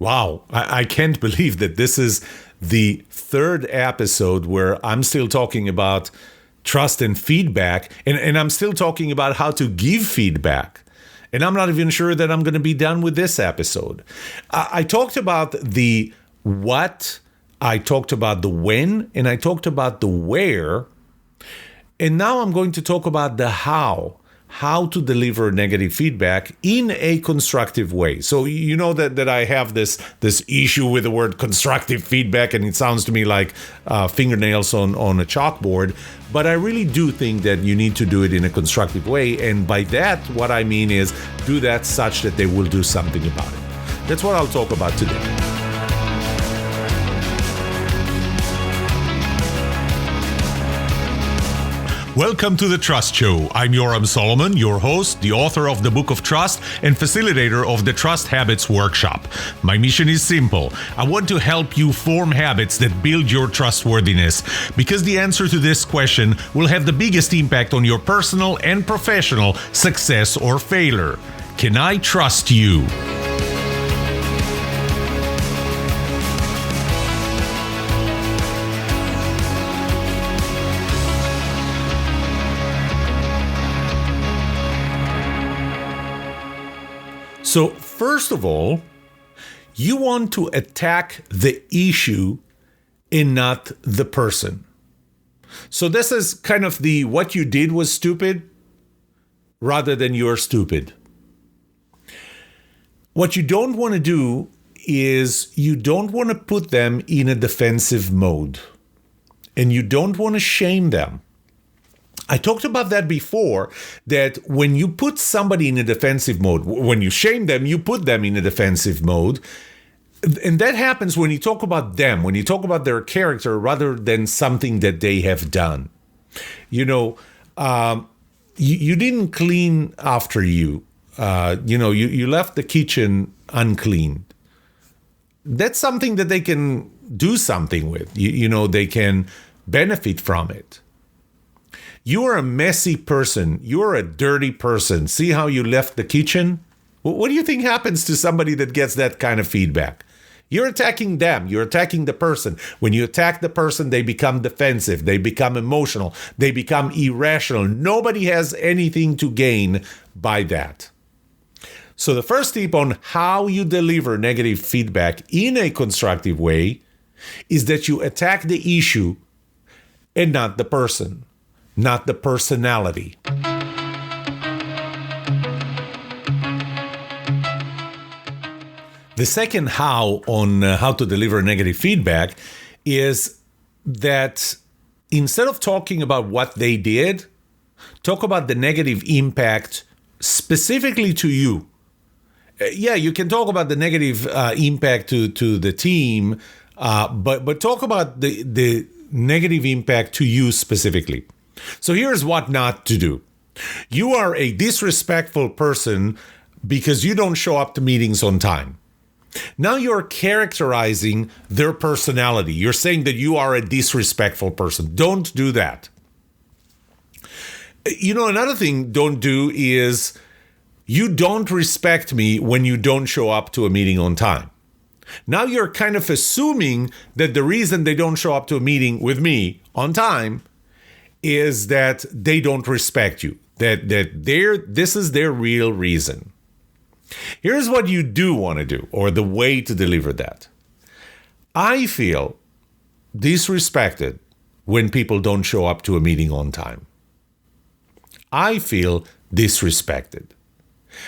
Wow, I can't believe that this is the third episode where I'm still talking about trust and feedback, and I'm still talking about how to give feedback. And I'm not even sure that I'm going to be done with this episode. I talked about the what, I talked about the when, and I talked about the where. And now I'm going to talk about the how to deliver negative feedback in a constructive way. So you know that I have this issue with the word constructive feedback, and it sounds to me like fingernails on a chalkboard. But I really do think that you need to do it in a constructive way. And by that, what I mean is do that such that they will do something about it. That's what I'll talk about today. Welcome to The Trust Show. I'm Yoram Solomon, your host, the author of the Book of Trust, and facilitator of the Trust Habits Workshop. My mission is simple. I want to help you form habits that build your trustworthiness, because the answer to this question will have the biggest impact on your personal and professional success or failure. Can I trust you? So first of all, you want to attack the issue and not the person. So this is kind of the what you did was stupid rather than you're stupid. What you don't want to do is you don't want to put them in a defensive mode, and you don't want to shame them. I talked about that before, that when you put somebody in a defensive mode, when you shame them, you put them in a defensive mode. And that happens when you talk about them, when you talk about their character rather than something that they have done. You know, you didn't clean after you. You left the kitchen uncleaned. That's something that they can do something with. They can benefit from it. You are a messy person. You're a dirty person. See how you left the kitchen? What do you think happens to somebody that gets that kind of feedback? You're attacking them. You're attacking the person. When you attack the person, they become defensive. They become emotional. They become irrational. Nobody has anything to gain by that. So the first tip on how you deliver negative feedback in a constructive way is that you attack the issue and not the person. Not the personality. The second how on how to deliver negative feedback is that instead of talking about what they did, talk about the negative impact specifically to you. Yeah, you can talk about the negative impact to the team, but talk about the negative impact to you specifically. So here's what not to do. You are a disrespectful person because you don't show up to meetings on time. Now you're characterizing their personality. You're saying that you are a disrespectful person. Don't do that. Another thing don't do is you don't respect me when you don't show up to a meeting on time. Now you're kind of assuming that the reason they don't show up to a meeting with me on time is that they don't respect you, that this is their real reason. Here's what you do want to do, or the way to deliver that. I feel disrespected when people don't show up to a meeting on time. I feel disrespected.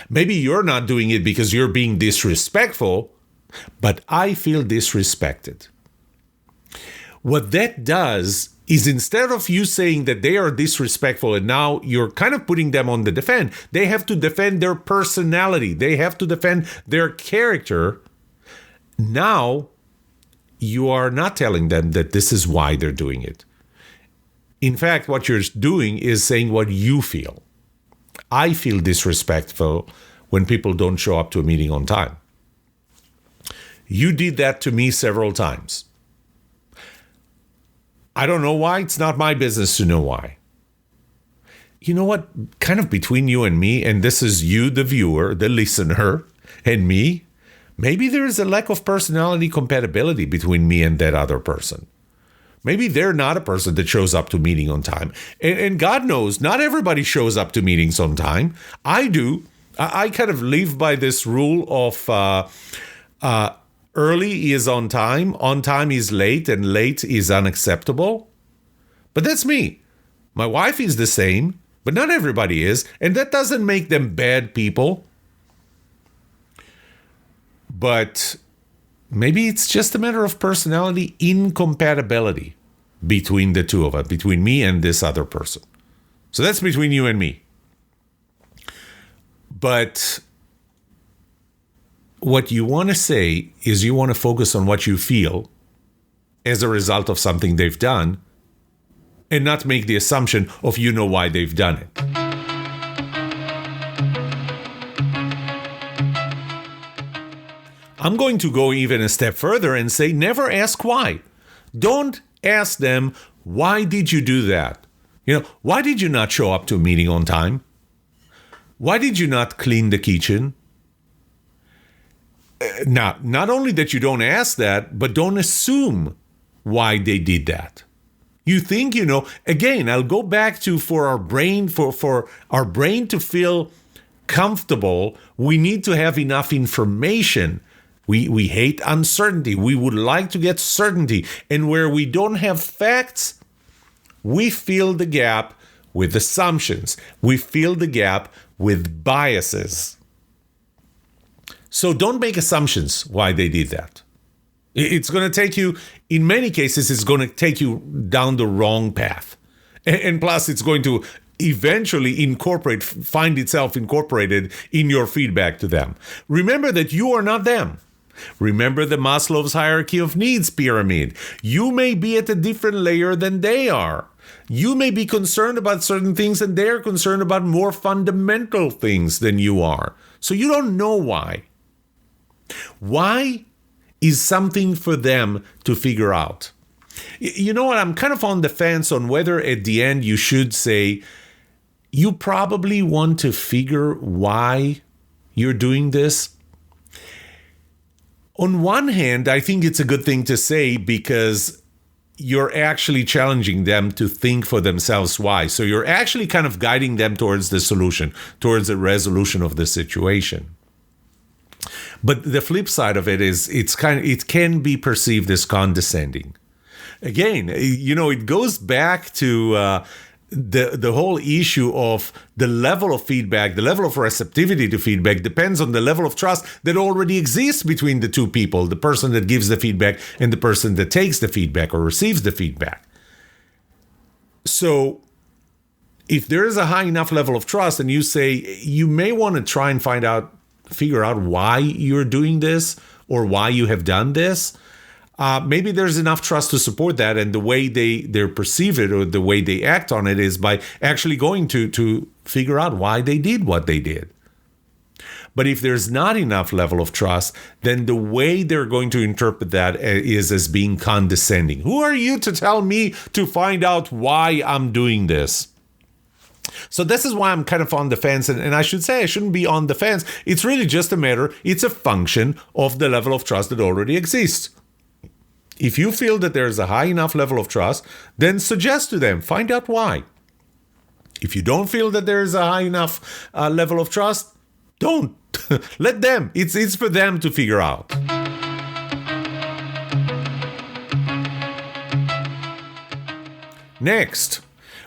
Maybe you're not doing it because you're being disrespectful, but I feel disrespected. What that does is instead of you saying that they are disrespectful and now you're kind of putting them on the defend, they have to defend their personality. They have to defend their character. Now you are not telling them that this is why they're doing it. In fact, what you're doing is saying what you feel. I feel disrespectful when people don't show up to a meeting on time. You did that to me several times. I don't know why. It's not my business to know why. You know what? Kind of between you and me, and this is you, the viewer, the listener, and me, Maybe there is a lack of personality compatibility between me and that other person. Maybe they're not a person that shows up to meeting on time. And God knows, not everybody shows up to meetings on time. I do. I kind of live by this rule of early is on time is late, and late is unacceptable. But that's me. My wife is the same, but not everybody is. And that doesn't make them bad people. But maybe it's just a matter of personality incompatibility between the two of us, between me and this other person. So that's between you and me. But what you want to say is you want to focus on what you feel as a result of something they've done and not make the assumption of you know why they've done it. I'm going to go even a step further and say never ask why. Don't ask them, why did you do that? Why did you not show up to a meeting on time? Why did you not clean the kitchen? Now, not only that you don't ask that, but don't assume why they did that. You think, again, I'll go back to for our brain to feel comfortable, we need to have enough information. We hate uncertainty. We would like to get certainty. And where we don't have facts, we fill the gap with assumptions. We fill the gap with biases. So don't make assumptions why they did that. It's going to take you, in many cases, it's going to take you down the wrong path. And plus, it's going to eventually find itself incorporated in your feedback to them. Remember that you are not them. Remember the Maslow's hierarchy of needs pyramid. You may be at a different layer than they are. You may be concerned about certain things and they're concerned about more fundamental things than you are. So you don't know why. Why is something for them to figure out. You know what? I'm kind of on the fence on whether at the end you should say, you probably want to figure why you're doing this. On one hand, I think it's a good thing to say because you're actually challenging them to think for themselves why. So you're actually kind of guiding them towards the solution, towards the resolution of the situation. But the flip side of it is it can be perceived as condescending. Again, it goes back to the whole issue of the level of feedback, the level of receptivity to feedback depends on the level of trust that already exists between the two people, the person that gives the feedback and the person that takes the feedback or receives the feedback. So if there is a high enough level of trust and you say, you may want to try and figure out why you're doing this or why you have done this, maybe there's enough trust to support that, and the way they perceive it or the way they act on it is by actually going to figure out why they did what they did. But if there's not enough level of trust, then the way they're going to interpret that is as being condescending. Who are you to tell me to find out why I'm doing this? So this is why I'm kind of on the fence, and I should say I shouldn't be on the fence. It's really just it's a function of the level of trust that already exists. If you feel that there's a high enough level of trust, then suggest to them, find out why. If you don't feel that there's a high enough level of trust, don't. Let them. It's for them to figure out. Next,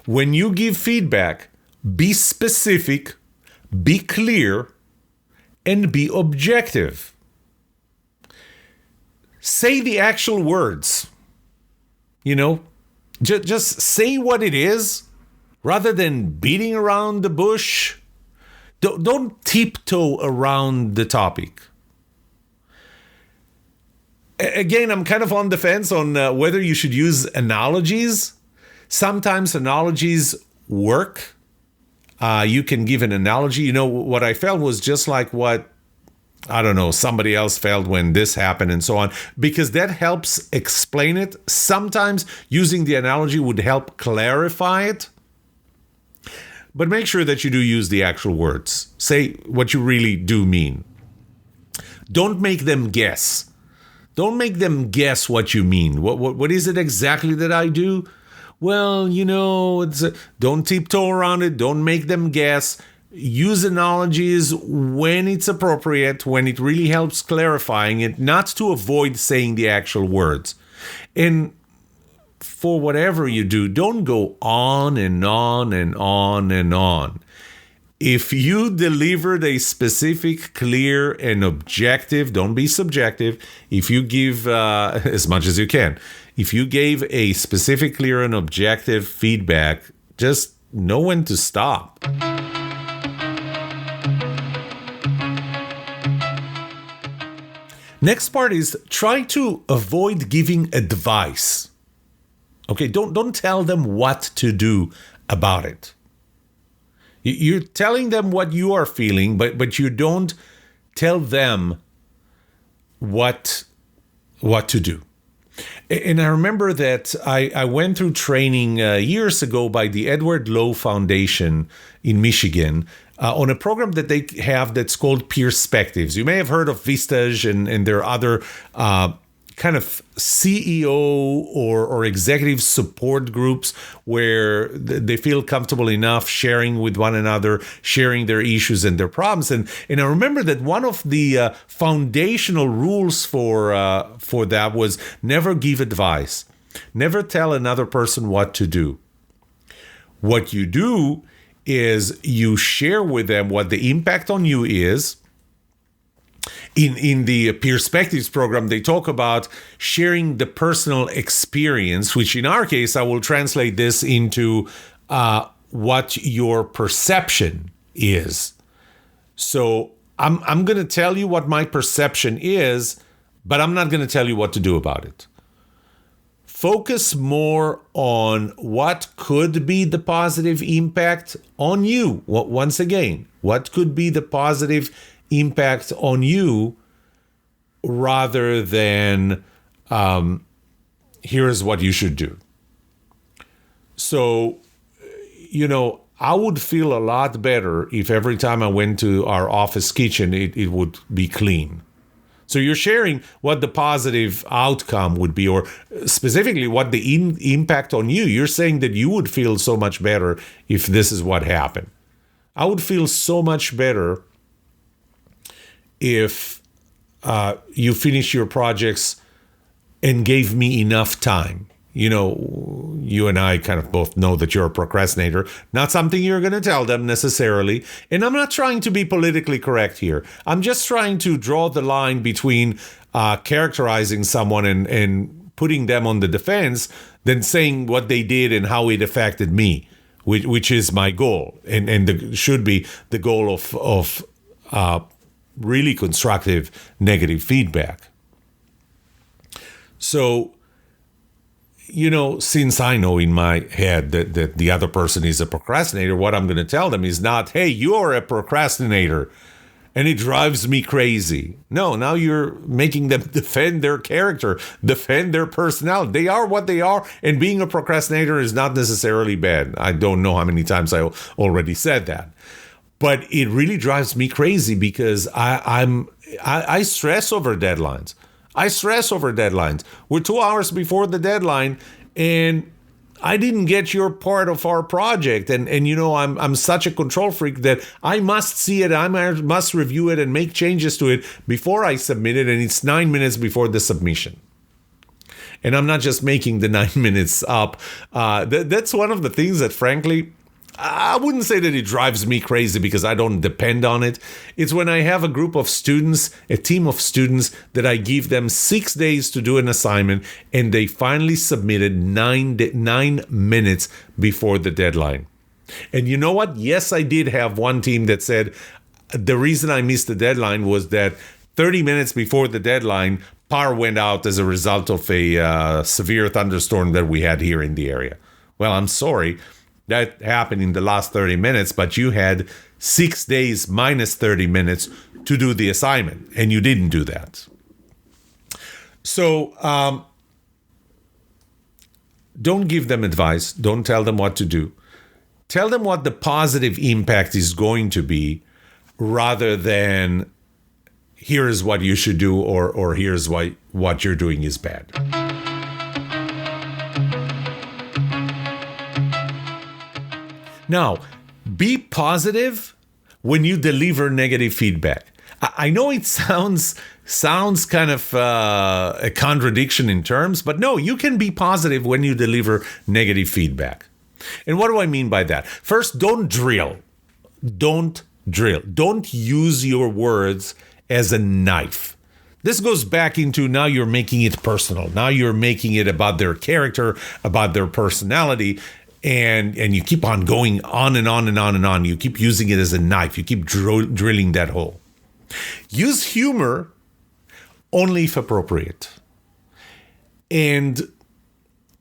when you give feedback, be specific, be clear, and be objective. Say the actual words. Just say what it is rather than beating around the bush. Don't tiptoe around the topic. Again, I'm kind of on the fence on whether you should use analogies. Sometimes analogies work. You can give an analogy. What I felt was just like what somebody else felt when this happened and so on, because that helps explain it. Sometimes using the analogy would help clarify it. But make sure that you do use the actual words. Say what you really do mean. Don't make them guess. Don't make them guess what you mean. What is it exactly that I do? Well, don't tiptoe around it. Don't make them guess. Use analogies when it's appropriate, when it really helps clarifying it, not to avoid saying the actual words. And for whatever you do, don't go on and on and on and on. If you delivered a specific, clear, and objective, don't be subjective. If you give as much as you can, if you gave a specific, clear, and objective feedback, just know when to stop. Next part is try to avoid giving advice. Okay, don't tell them what to do about it. You're telling them what you are feeling, but you don't tell them what to do. And I remember that I went through training years ago by the Edward Lowe Foundation in Michigan on a program that they have that's called Perspectives. You may have heard of Vistage and there are other kind of CEO or executive support groups where they feel comfortable enough sharing with one another, sharing their issues and their problems. And I remember that one of the foundational rules for that was never give advice. Never tell another person what to do. What you do is you share with them what the impact on you is. In the Perspectives program, they talk about sharing the personal experience, which in our case, I will translate this into what your perception is. So I'm going to tell you what my perception is, but I'm not going to tell you what to do about it. Focus more on what could be the positive impact on you. Once again, what could be the positive impact on you rather than here's what you should do. So, I would feel a lot better if every time I went to our office kitchen, it would be clean. So you're sharing what the positive outcome would be, or specifically what the impact on you. You're saying that you would feel so much better if this is what happened. I would feel so much better if you finish your projects and gave me enough time. You and I kind of both know that you're a procrastinator. Not something you're going to tell them necessarily. And I'm not trying to be politically correct here. I'm just trying to draw the line between characterizing someone and putting them on the defense than saying what they did and how it affected me, which is my goal and should be the goal of really constructive negative feedback. So, since I know in my head that the other person is a procrastinator, what I'm going to tell them is not, hey, you're a procrastinator and it drives me crazy. No, now you're making them defend their character, defend their personality. They are what they are, and being a procrastinator is not necessarily bad. I don't know how many times I already said that. But it really drives me crazy because I stress over deadlines. We're 2 hours before the deadline, and I didn't get your part of our project. And I'm such a control freak that I must see it, I must review it and make changes to it before I submit it, and it's 9 minutes before the submission. And I'm not just making the 9 minutes up. That's one of the things that, frankly, I wouldn't say that it drives me crazy because I don't depend on it. It's when I have a group of students, a team of students, that I give them 6 days to do an assignment, and they finally submitted 9 minutes before the deadline. And you know what? Yes, I did have one team that said the reason I missed the deadline was that 30 minutes before the deadline, power went out as a result of a severe thunderstorm that we had here in the area. Well, I'm sorry. That happened in the last 30 minutes, but you had 6 days minus 30 minutes to do the assignment, and you didn't do that. So don't give them advice. Don't tell them what to do. Tell them what the positive impact is going to be rather than, here is what you should do, or here's why what you're doing is bad. Now, be positive when you deliver negative feedback. I know it sounds kind of a contradiction in terms, but no, you can be positive when you deliver negative feedback. And what do I mean by that? First, don't drill. Don't drill. Don't use your words as a knife. This goes back into now you're making it personal. Now you're making it about their character, about their personality, and you keep on going on and on and on and on. You keep using it as a knife. You keep drilling that hole. Use humor only if appropriate. And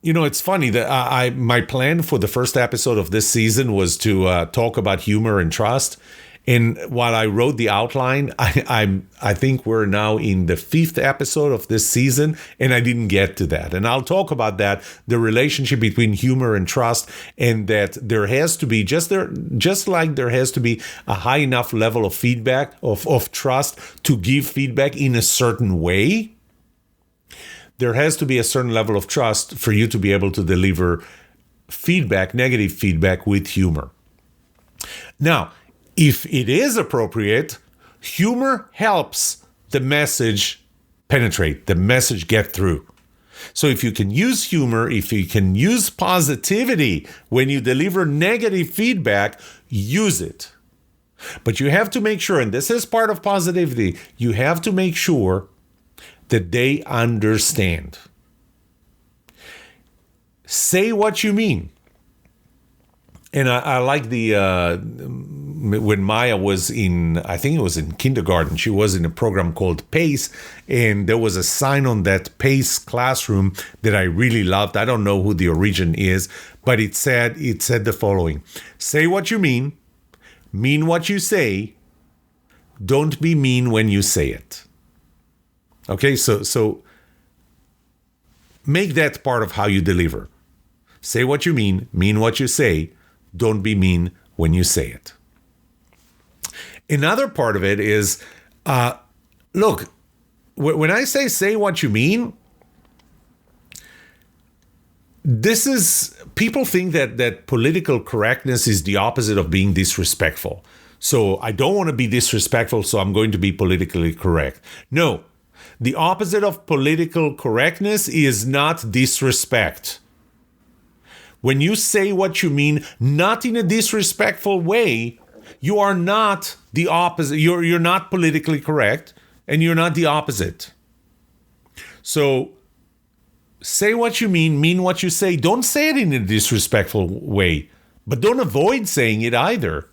it's funny that my plan for the first episode of this season was to talk about humor and trust. And while I wrote the outline, I think we're now in the 5th episode of this season, and I didn't get to that. And I'll talk about that, the relationship between humor and trust, and that there has to be, just like there has to be a high enough level of feedback, of trust to give feedback in a certain way, there has to be a certain level of trust for you to be able to deliver feedback, negative feedback, with humor. Now, if it is appropriate, humor helps the message penetrate, the message get through. So if you can use humor, if you can use positivity when you deliver negative feedback, use it. But you have to make sure, and this is part of positivity, you have to make sure that they understand. Say what you mean. And I like when Maya was I think it was in kindergarten, she was in a program called PACE, and there was a sign on that PACE classroom that I really loved. I don't know who the origin is, but it said the following: say what you mean what you say, don't be mean when you say it. Okay, so make that part of how you deliver. Say what you mean what you say, don't be mean when you say it. Another part of it is, look, when I say what you mean, this is, people think that political correctness is the opposite of being disrespectful. So I don't want to be disrespectful, so I'm going to be politically correct. No, the opposite of political correctness is not disrespect. When you say what you mean, not in a disrespectful way, you are not the opposite. You're not politically correct, and you're not the opposite. So say what you mean what you say. Don't say it in a disrespectful way, but don't avoid saying it either.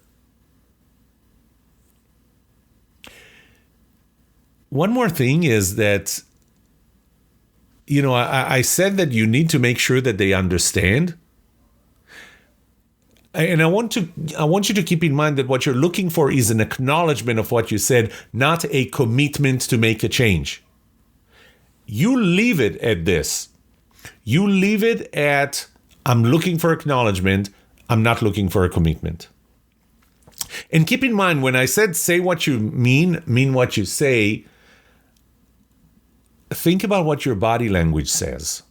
One more thing is that, I said that you need to make sure that they understand. And I want you to keep in mind that what you're looking for is an acknowledgement of what you said, not a commitment to make a change. You leave it at this. You leave it at, I'm looking for acknowledgement, I'm not looking for a commitment. And keep in mind, when I said say what you mean what you say, think about what your body language says.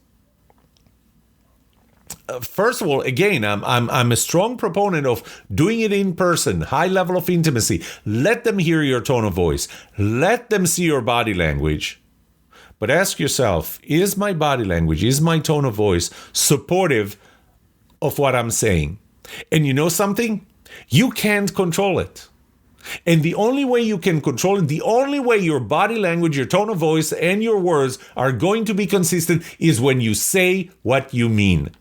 First of all, again, I'm a strong proponent of doing it in person, high level of intimacy. Let them hear your tone of voice. Let them see your body language. But ask yourself, is my body language, is my tone of voice supportive of what I'm saying? And you know something? You can't control it. And the only way you can control it, the only way your body language, your tone of voice, and your words are going to be consistent is when you say what you mean.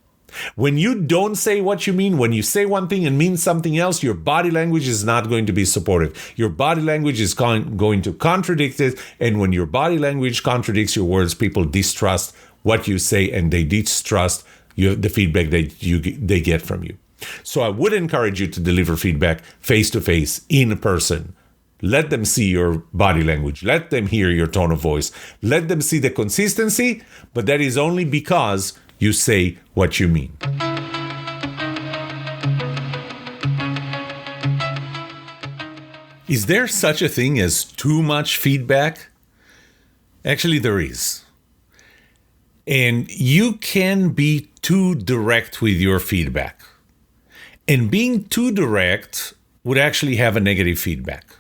When you don't say what you mean, when you say one thing and mean something else, your body language is not going to be supportive. Your body language is going to contradict it. And when your body language contradicts your words, people distrust what you say, and they distrust the feedback they get from you. So I would encourage you to deliver feedback face-to-face, in person. Let them see your body language. Let them hear your tone of voice. Let them see the consistency, but that is only because you say what you mean. Is there such a thing as too much feedback? Actually, there is. And you can be too direct with your feedback. And being too direct would actually have a negative impact.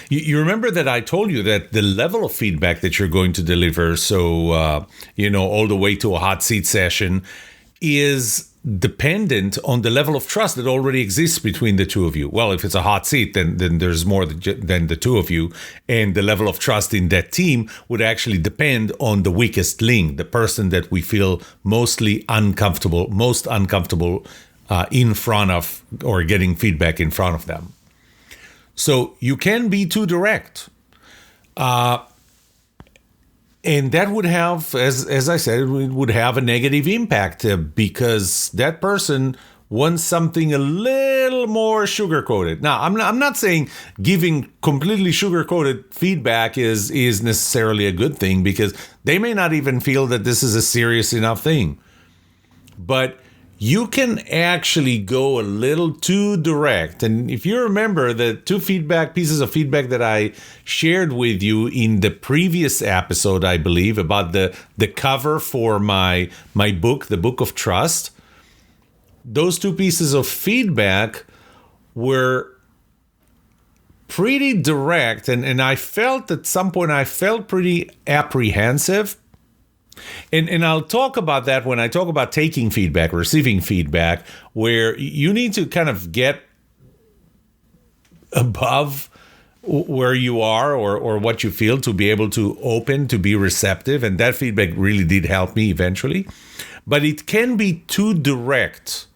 You remember that I told you that the level of feedback that you're going to deliver, so, all the way to a hot seat session, is dependent on the level of trust that already exists between the two of you. Well, if it's a hot seat, then there's more than the two of you. And the level of trust in that team would actually depend on the weakest link, the person that we feel most uncomfortable in front of, or getting feedback in front of them. So you can be too direct. And that would have, as I said, it would have a negative impact because that person wants something a little more sugar-coated. Now, I'm not saying giving completely sugar-coated feedback is necessarily a good thing, because they may not even feel that this is a serious enough thing. But you can actually go a little too direct. And if you remember the two pieces of feedback that I shared with you in the previous episode, I believe, about the cover for my book, The Book of Trust, those two pieces of feedback were pretty direct. And I felt at some point, pretty apprehensive. And I'll talk about that when I talk about taking feedback, receiving feedback, where you need to kind of get above where you are or what you feel to be able to open, to be receptive. And that feedback really did help me eventually. But it can be too direct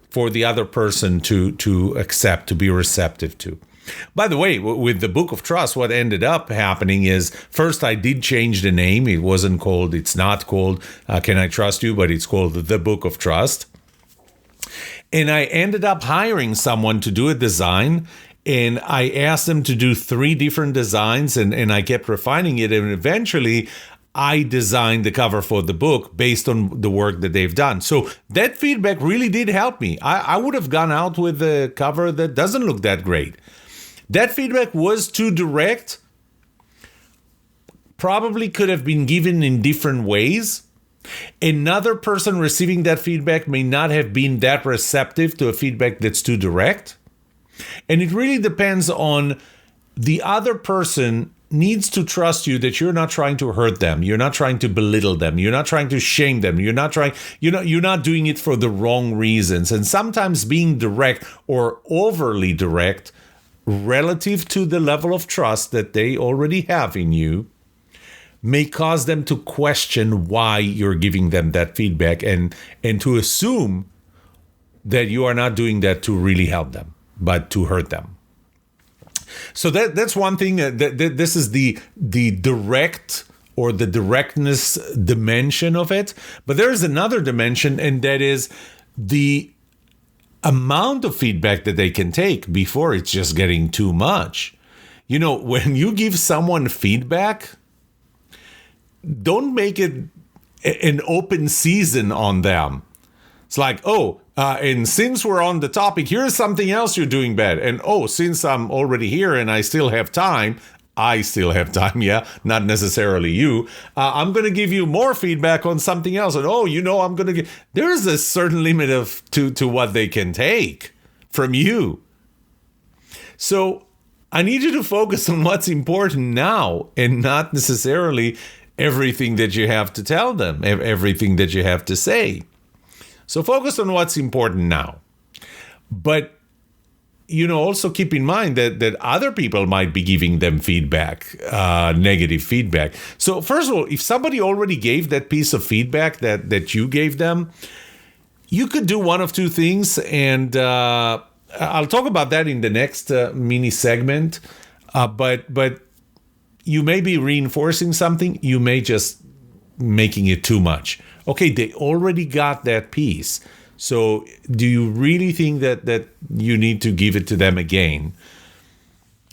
for the other person to accept, to be receptive to. By the way, with the Book of Trust, what ended up happening is, first I did change the name. It's not called Can I Trust You, but it's called The Book of Trust. And I ended up hiring someone to do a design, and I asked them to do 3 different designs, and I kept refining it, and eventually I designed the cover for the book based on the work that they've done. So that feedback really did help me. I would have gone out with a cover that doesn't look that great. That feedback was too direct, probably could have been given in different ways. Another person receiving that feedback may not have been that receptive to a feedback that's too direct. And it really depends on the other person needs to trust you that you're not trying to hurt them. You're not trying to belittle them. You're not trying to shame them. You're not doing it for the wrong reasons. And sometimes being direct or overly direct relative to the level of trust that they already have in you may cause them to question why you're giving them that feedback and to assume that you are not doing that to really help them, but to hurt them. So that's one thing. This is the direct or the directness dimension of it. But there is another dimension, and that is the amount of feedback that they can take before it's just getting too much. When you give someone feedback, don't make it an open season on them. It's like, and since we're on the topic, here's something else you're doing bad. And since I'm already here and I still have time, yeah, not necessarily you, I'm going to give you more feedback on something else. And I'm going to give, there's a certain limit to what they can take from you. So I need you to focus on what's important now and not necessarily everything that you have to tell them, everything that you have to say. So focus on what's important now. But also keep in mind that other people might be giving them feedback, negative feedback. So first of all, if somebody already gave that piece of feedback that you gave them, you could do one of two things. And I'll talk about that in the next mini segment. But you may be reinforcing something. You may just making it too much. Okay, they already got that piece. So do you really think that you need to give it to them again?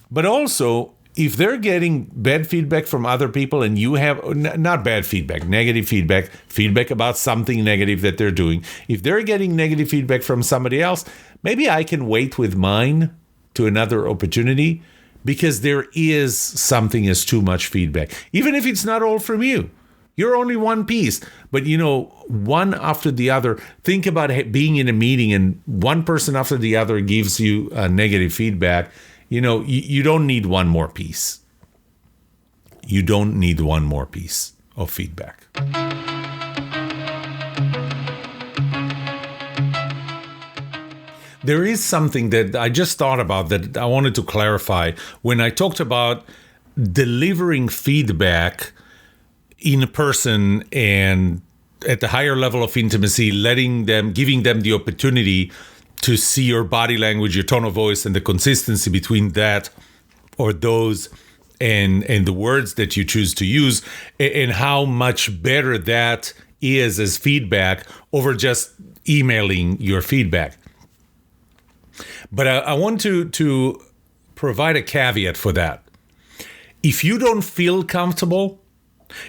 But also, if they're getting bad feedback from other people and you have, not bad feedback, negative feedback about something negative that they're doing, if they're getting negative feedback from somebody else, maybe I can wait with mine to another opportunity because there is something as too much feedback, even if it's not all from you. You're only one piece, but one after the other. Think about being in a meeting and one person after the other gives you negative feedback. You don't need one more piece. You don't need one more piece of feedback. There is something that I just thought about that I wanted to clarify when I talked about delivering feedback in person and at the higher level of intimacy, giving them the opportunity to see your body language, your tone of voice, and the consistency between that or those and the words that you choose to use, and how much better that is as feedback over just emailing your feedback. But I want to provide a caveat for that. If you don't feel comfortable,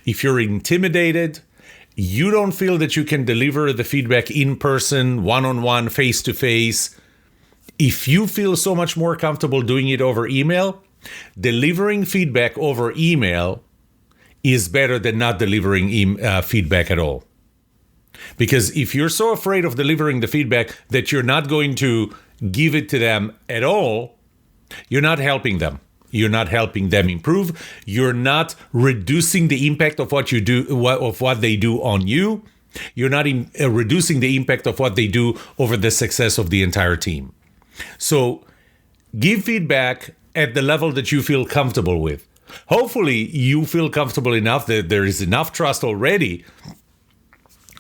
if you're intimidated, you don't feel that you can deliver the feedback in person, one-on-one, face-to-face, if you feel so much more comfortable doing it over email, delivering feedback over email is better than not delivering feedback at all. Because if you're so afraid of delivering the feedback that you're not going to give it to them at all, you're not helping them. You're not helping them improve. You're not reducing the impact of what you do, of what they do on you. You're not reducing the impact of what they do over the success of the entire team. So give feedback at the level that you feel comfortable with. Hopefully you feel comfortable enough that there is enough trust already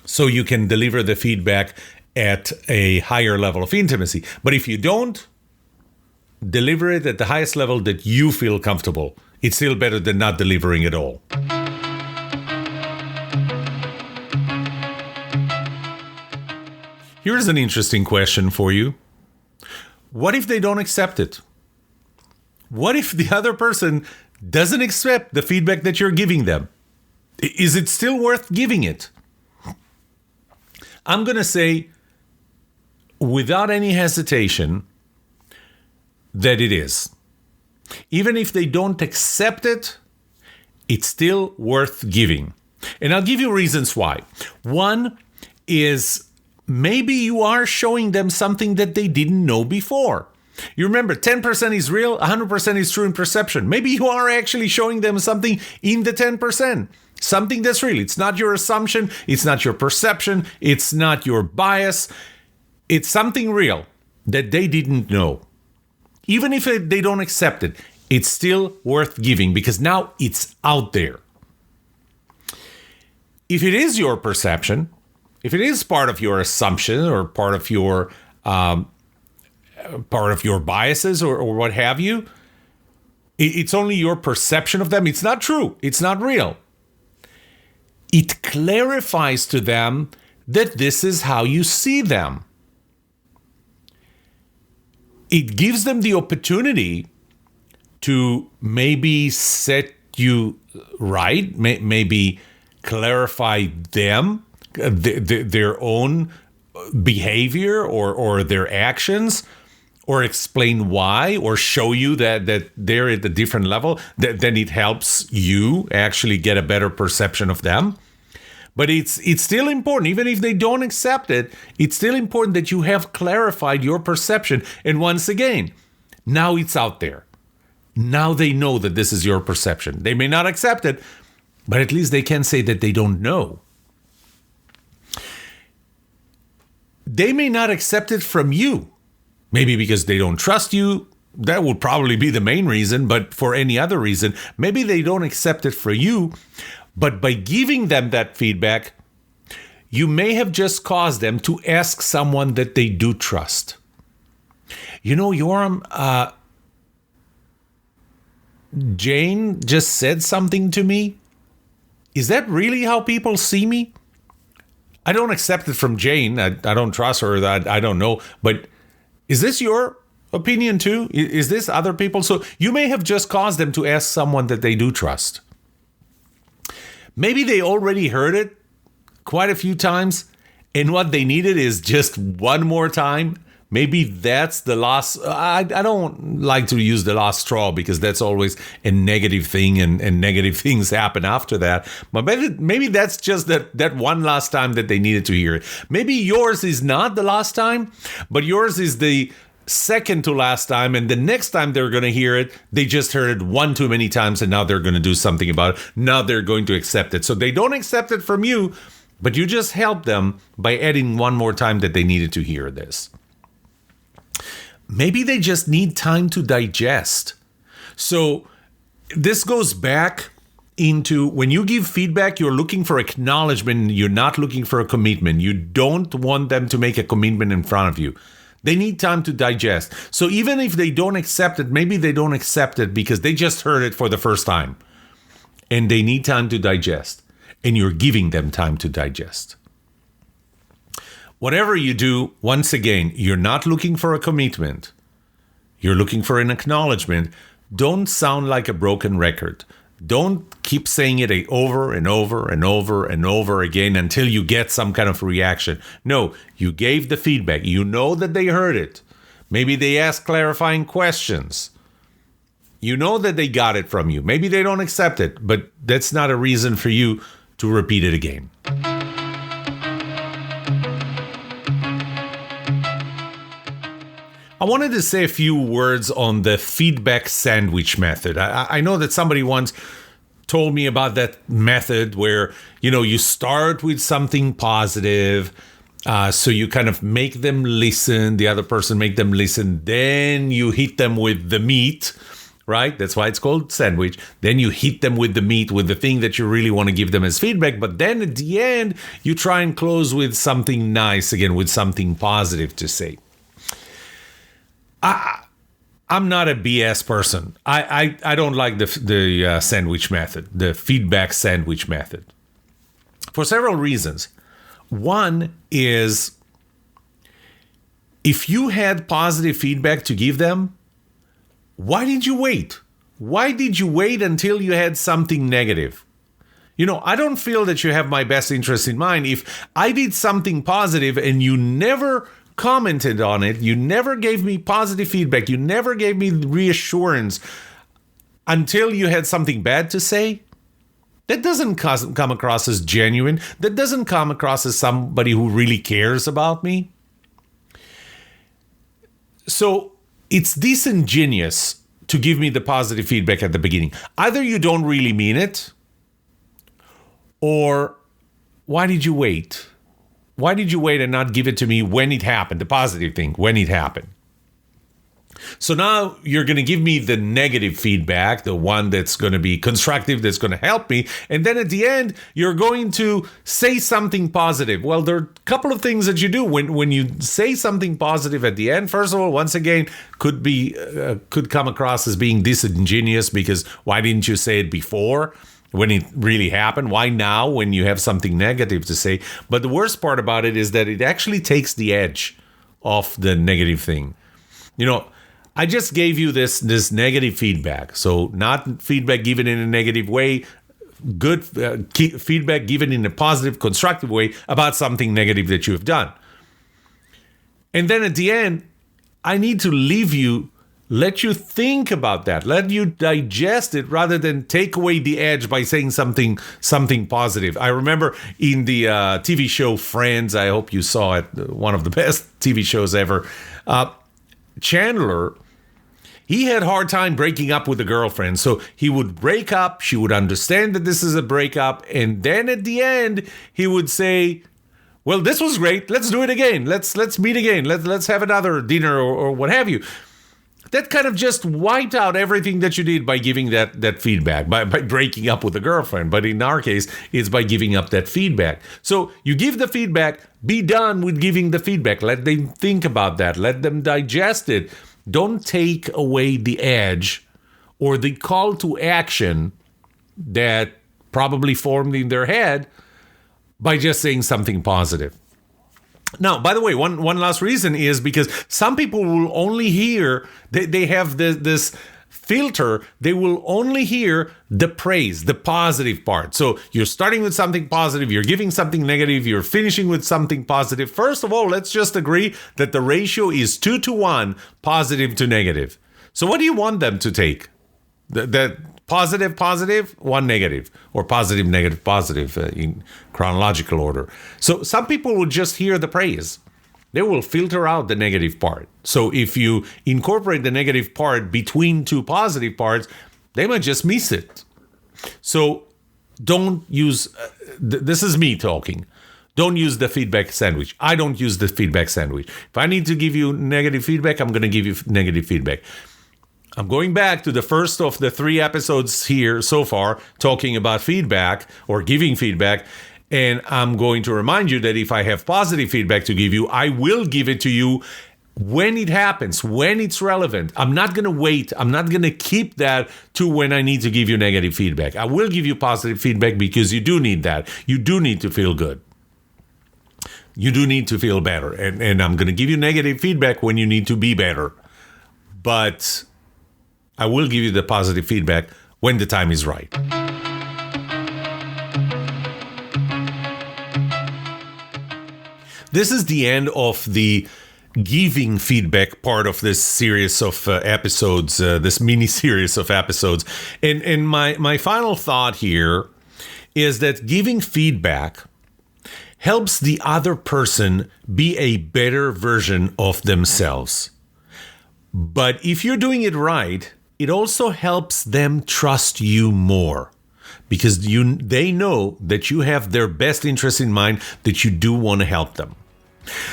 so you can deliver the feedback at a higher level of intimacy. But if you don't, deliver it at the highest level that you feel comfortable. It's still better than not delivering at all. Here's an interesting question for you. What if they don't accept it? What if the other person doesn't accept the feedback that you're giving them? Is it still worth giving it? I'm going to say, without any hesitation, that it is. Even if they don't accept it, it's still worth giving. And I'll give you reasons why. One is maybe you are showing them something that they didn't know before. You remember, 10% is real, 100% is true in perception. Maybe you are actually showing them something in the 10%. Something that's real. It's not your assumption. It's not your perception. It's not your bias. It's something real that they didn't know. Even if they don't accept it, it's still worth giving because now it's out there. If it is your perception, if it is part of your assumption or part of your biases or what have you, it's only your perception of them. It's not true. It's not real. It clarifies to them that this is how you see them. It gives them the opportunity to maybe set you right, maybe clarify them, their own behavior or their actions, or explain why, or show you that they're at a different level. Then it helps you actually get a better perception of them. But it's still important, even if they don't accept it, it's still important that you have clarified your perception. And once again, now it's out there. Now they know that this is your perception. They may not accept it, but at least they can say that they don't know. They may not accept it from you. Maybe because they don't trust you. That would probably be the main reason, but for any other reason, maybe they don't accept it for you. But by giving them that feedback, you may have just caused them to ask someone that they do trust. Yoram, Jane just said something to me. Is that really how people see me? I don't accept it from Jane. I don't trust her. I don't know. But is this your opinion too? Is this other people? So you may have just caused them to ask someone that they do trust. Maybe they already heard it quite a few times, and what they needed is just one more time, maybe that's the last. I don't like to use the last straw because that's always a negative thing, and negative things happen after that. But maybe that's just that one last time that they needed to hear it. Maybe yours is not the last time, but yours is the second to last time, and the next time they're going to hear it, they just heard it one too many times, and now they're going to do something about it. Now they're going to accept it. So they don't accept it from you, but you just help them by adding one more time that they needed to hear this. Maybe they just need time to digest. So this goes back into when you give feedback, you're looking for acknowledgement. You're not looking for a commitment. You don't want them to make a commitment in front of you. They need time to digest. So even if they don't accept it, maybe they don't accept it because they just heard it for the first time and they need time to digest, and you're giving them time to digest. Whatever you do, once again, you're not looking for a commitment. You're looking for an acknowledgement. Don't sound like a broken record. Don't keep saying it over and over and over and over again until you get some kind of reaction. No, you gave the feedback. You know that they heard it. Maybe they asked clarifying questions. You know that they got it from you. Maybe they don't accept it, but that's not a reason for you to repeat it again. I wanted to say a few words on the feedback sandwich method. I know that somebody once told me about that method where, you start with something positive, so you kind of make them listen, the other person make them listen, then you hit them with the meat, right? That's why it's called sandwich. Then you hit them with the meat, with the thing that you really want to give them as feedback, but then at the end, you try and close with something nice, again, with something positive to say. I'm not a BS person. I don't like the sandwich method, the feedback sandwich method, for several reasons. One is, if you had positive feedback to give them, why did you wait? Why did you wait until you had something negative? I don't feel that you have my best interest in mind. If I did something positive and you never commented on it, you never gave me positive feedback, you never gave me reassurance until you had something bad to say, that doesn't come across as genuine. That doesn't come across as somebody who really cares about me. So it's disingenuous to give me the positive feedback at the beginning. Either you don't really mean it, or why did you wait? Why did you wait and not give it to me when it happened, the positive thing, when it happened? So now you're going to give me the negative feedback, the one that's going to be constructive, that's going to help me. And then at the end, you're going to say something positive. Well, there are a couple of things that you do when you say something positive at the end. First of all, once again, could come across as being disingenuous because why didn't you say it before? When it really happened? Why now when you have something negative to say? But the worst part about it is that it actually takes the edge off the negative thing. I just gave you this negative feedback. So not feedback given in a negative way, good feedback given in a positive, constructive way about something negative that you have done. And then at the end, I need to leave you, let you think about that. Let you digest it rather than take away the edge by saying something positive. I remember in the TV show Friends, I hope you saw it, one of the best TV shows ever. Chandler, he had a hard time breaking up with a girlfriend. So he would break up. She would understand that this is a breakup. And then at the end, he would say, well, this was great. Let's do it again. Let's meet again. Let's have another dinner or what have you. That kind of just wiped out everything that you did by giving that feedback, by breaking up with a girlfriend. But in our case, it's by giving up that feedback. So you give the feedback, be done with giving the feedback. Let them think about that. Let them digest it. Don't take away the edge or the call to action that probably formed in their head by just saying something positive. Now, by the way, one last reason is because some people will only hear, they have this filter, they will only hear the praise, the positive part. So you're starting with something positive, you're giving something negative, you're finishing with something positive. First of all, let's just agree that the ratio is 2-1, positive to negative. So what do you want them to take? The positive, positive, one negative, or positive, negative, positive in chronological order. So some people will just hear the praise. They will filter out the negative part. So if you incorporate the negative part between two positive parts, they might just miss it. So don't use, this is me talking. Don't use the feedback sandwich. I don't use the feedback sandwich. If I need to give you negative feedback, I'm going to give you negative feedback. I'm going back to the first of the 3 episodes here so far talking about feedback or giving feedback. And I'm going to remind you that if I have positive feedback to give you, I will give it to you when it happens, when it's relevant. I'm not going to wait. I'm not going to keep that to when I need to give you negative feedback. I will give you positive feedback because you do need that. You do need to feel good. You do need to feel better. And I'm going to give you negative feedback when you need to be better. But I will give you the positive feedback when the time is right. This is the end of the giving feedback part of this series of episodes, this mini series of episodes. And my final thought here is that giving feedback helps the other person be a better version of themselves. But if you're doing it right, it also helps them trust you more. Because they know that you have their best interest in mind, that you do want to help them.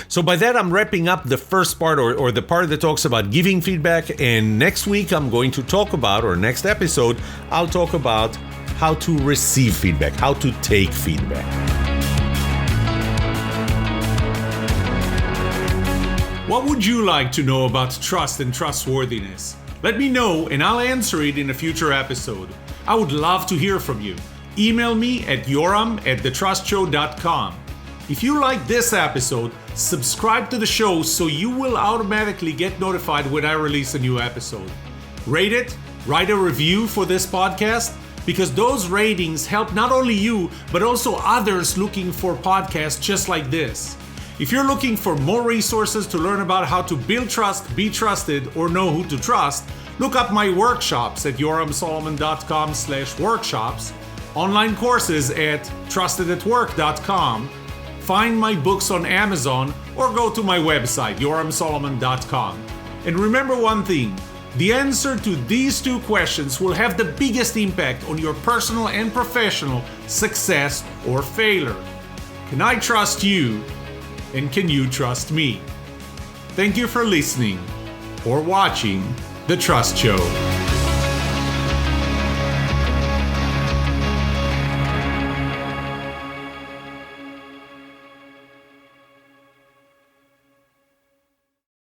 So by that, I'm wrapping up the first part or the part that talks about giving feedback. And next week, I'm going to talk about, or next episode, I'll talk about how to receive feedback, how to take feedback. What would you like to know about trust and trustworthiness? Let me know and I'll answer it in a future episode. I would love to hear from you. Email me at yoram@thetrustshow.com. If you like this episode, subscribe to the show so you will automatically get notified when I release a new episode. Rate it, write a review for this podcast, because those ratings help not only you, but also others looking for podcasts just like this. If you're looking for more resources to learn about how to build trust, be trusted, or know who to trust, look up my workshops at yoramsolomon.com/workshops, online courses at trustedatwork.com, find my books on Amazon, or go to my website, yoramsolomon.com. And remember one thing, the answer to these 2 questions will have the biggest impact on your personal and professional success or failure. Can I trust you? And can you trust me? Thank you for listening or watching The Trust Show.